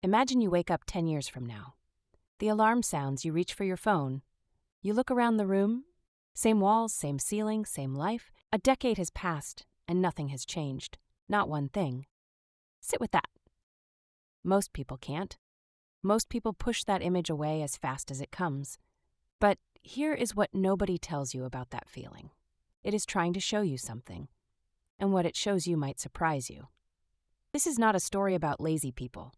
Imagine you wake up 10 years from now. The alarm sounds, you reach for your phone. You look around the room. Same walls, same ceiling, same life. A decade has passed, and nothing has changed. Not one thing. Sit with that. Most people can't. Most people push that image away as fast as it comes. But here is what nobody tells you about that feeling. It is trying to show you something. And what it shows you might surprise you. This is not a story about lazy people.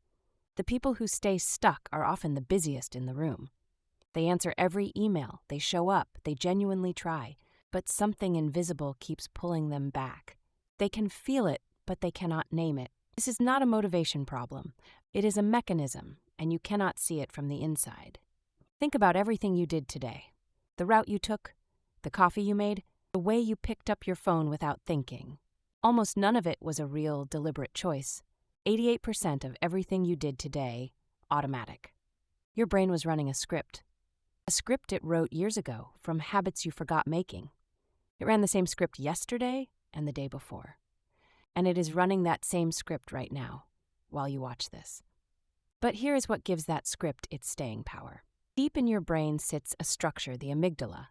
The people who stay stuck are often the busiest in the room. They answer every email, they show up, they genuinely try, but something invisible keeps pulling them back. They can feel it, but they cannot name it. This is not a motivation problem. It is a mechanism, and you cannot see it from the inside. Think about everything you did today. The route you took, the coffee you made, the way you picked up your phone without thinking. Almost none of it was a real, deliberate choice. 88% of everything you did today, automatic. Your brain was running a script it wrote years ago from habits you forgot making. It ran the same script yesterday and the day before. And it is running that same script right now, while you watch this. But here is what gives that script its staying power. Deep in your brain sits a structure, the amygdala.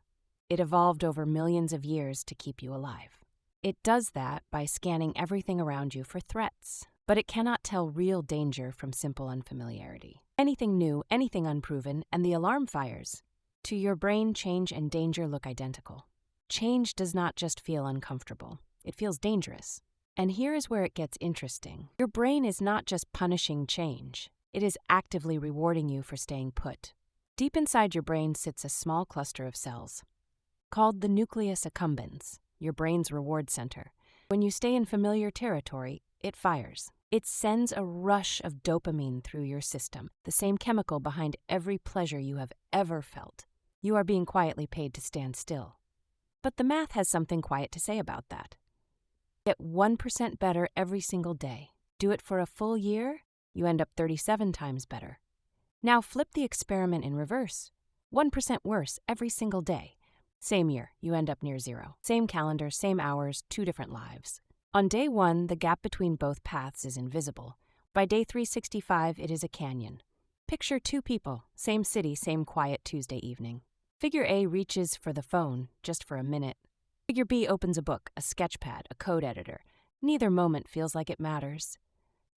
It evolved over millions of years to keep you alive. It does that by scanning everything around you for threats. But it cannot tell real danger from simple unfamiliarity. Anything new, anything unproven, and the alarm fires. To your brain, change and danger look identical. Change does not just feel uncomfortable. It feels dangerous. And here is where it gets interesting. Your brain is not just punishing change. It is actively rewarding you for staying put. Deep inside your brain sits a small cluster of cells, called the nucleus accumbens, your brain's reward center. When you stay in familiar territory, it fires. It sends a rush of dopamine through your system, the same chemical behind every pleasure you have ever felt. You are being quietly paid to stand still. But the math has something quiet to say about that. Get 1% better every single day. Do it for a full year, you end up 37 times better. Now flip the experiment in reverse. 1% worse every single day. Same year, you end up near zero. Same calendar, same hours, 2 different lives. On day 1, the gap between both paths is invisible. By day 365, it is a canyon. Picture 2 people, same city, same quiet Tuesday evening. Figure A reaches for the phone, just for a minute. Figure B opens a book, a sketchpad, a code editor. Neither moment feels like it matters.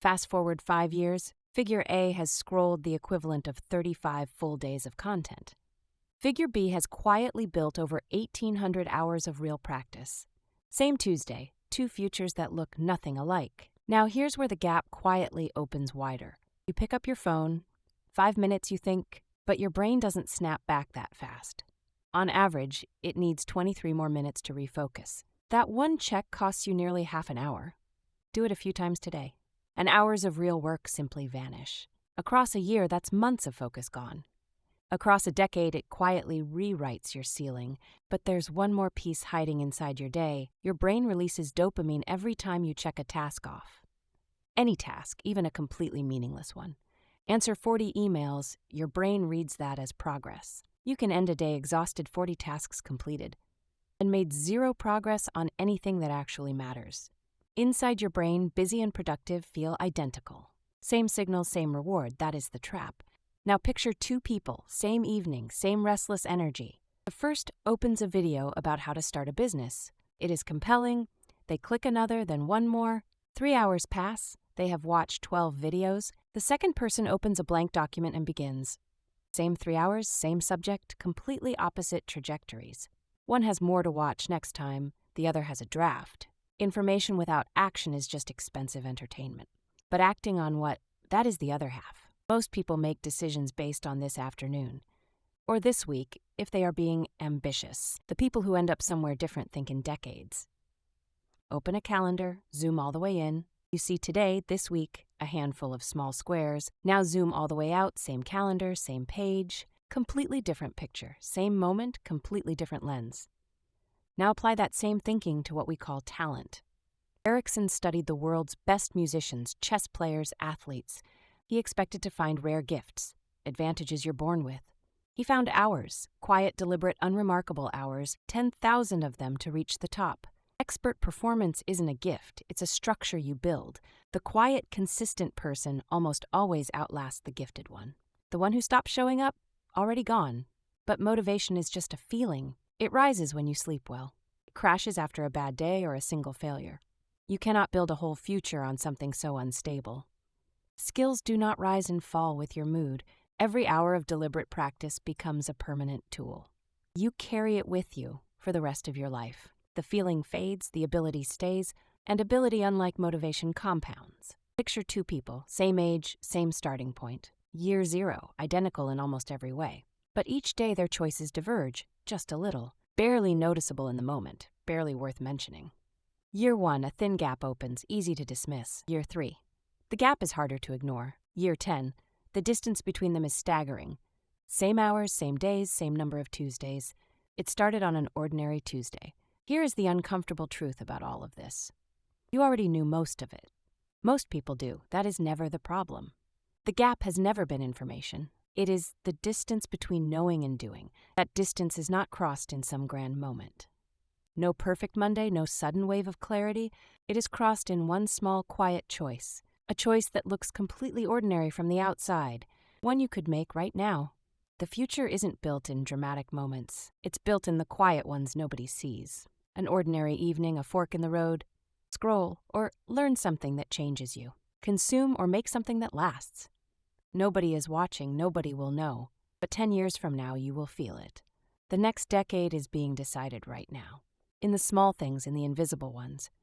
Fast forward 5 years, Figure A has scrolled the equivalent of 35 full days of content. Figure B has quietly built over 1,800 hours of real practice. Same Tuesday, 2 futures that look nothing alike. Now here's where the gap quietly opens wider. You pick up your phone, 5 minutes you think, but your brain doesn't snap back that fast. On average, it needs 23 more minutes to refocus. That one check costs you nearly half an hour. Do it a few times today. And hours of real work simply vanish. Across a year, that's months of focus gone. Across a decade, it quietly rewrites your ceiling. But there's one more piece hiding inside your day. Your brain releases dopamine every time you check a task off. Any task, even a completely meaningless one. Answer 40 emails, your brain reads that as progress. You can end a day exhausted, 40 tasks completed, and made 0 progress on anything that actually matters. Inside your brain, busy and productive feel identical. Same signal, same reward, that is the trap. Now picture 2 people, same evening, same restless energy. The first opens a video about how to start a business. It is compelling. They click another, then one more. 3 hours pass. They have watched 12 videos. The second person opens a blank document and begins. Same 3 hours, same subject, completely opposite trajectories. One has more to watch next time. The other has a draft. Information without action is just expensive entertainment. But acting on what? That is the other half. Most people make decisions based on this afternoon. Or this week, if they are being ambitious. The people who end up somewhere different think in decades. Open a calendar, zoom all the way in. You see today, this week, a handful of small squares. Now zoom all the way out, same calendar, same page. Completely different picture. Same moment, completely different lens. Now apply that same thinking to what we call talent. Erickson studied the world's best musicians, chess players, athletes. He expected to find rare gifts, advantages you're born with. He found hours, quiet, deliberate, unremarkable hours, 10,000 of them to reach the top. Expert performance isn't a gift, it's a structure you build. The quiet, consistent person almost always outlasts the gifted one. The one who stops showing up, already gone. But motivation is just a feeling. It rises when you sleep well. It crashes after a bad day or a single failure. You cannot build a whole future on something so unstable. Skills do not rise and fall with your mood. Every hour of deliberate practice becomes a permanent tool. You carry it with you for the rest of your life. The feeling fades, the ability stays, and ability, unlike motivation, compounds. Picture two people, same age, same starting point. Year zero, identical in almost every way. But each day their choices diverge, just a little. Barely noticeable in the moment, barely worth mentioning. Year 1, a thin gap opens, easy to dismiss. Year 3, the gap is harder to ignore. Year 10, the distance between them is staggering. Same hours, same days, same number of Tuesdays. It started on an ordinary Tuesday. Here is the uncomfortable truth about all of this. You already knew most of it. Most people do. That is never the problem. The gap has never been information. It is the distance between knowing and doing. That distance is not crossed in some grand moment. No perfect Monday, no sudden wave of clarity. It is crossed in one small, quiet choice. A choice that looks completely ordinary from the outside. One you could make right now. The future isn't built in dramatic moments. It's built in the quiet ones nobody sees. An ordinary evening, a fork in the road. Scroll or learn something that changes you. Consume or make something that lasts. Nobody is watching, nobody will know. But 10 years from now, you will feel it. The next decade is being decided right now. In the small things, in the invisible ones.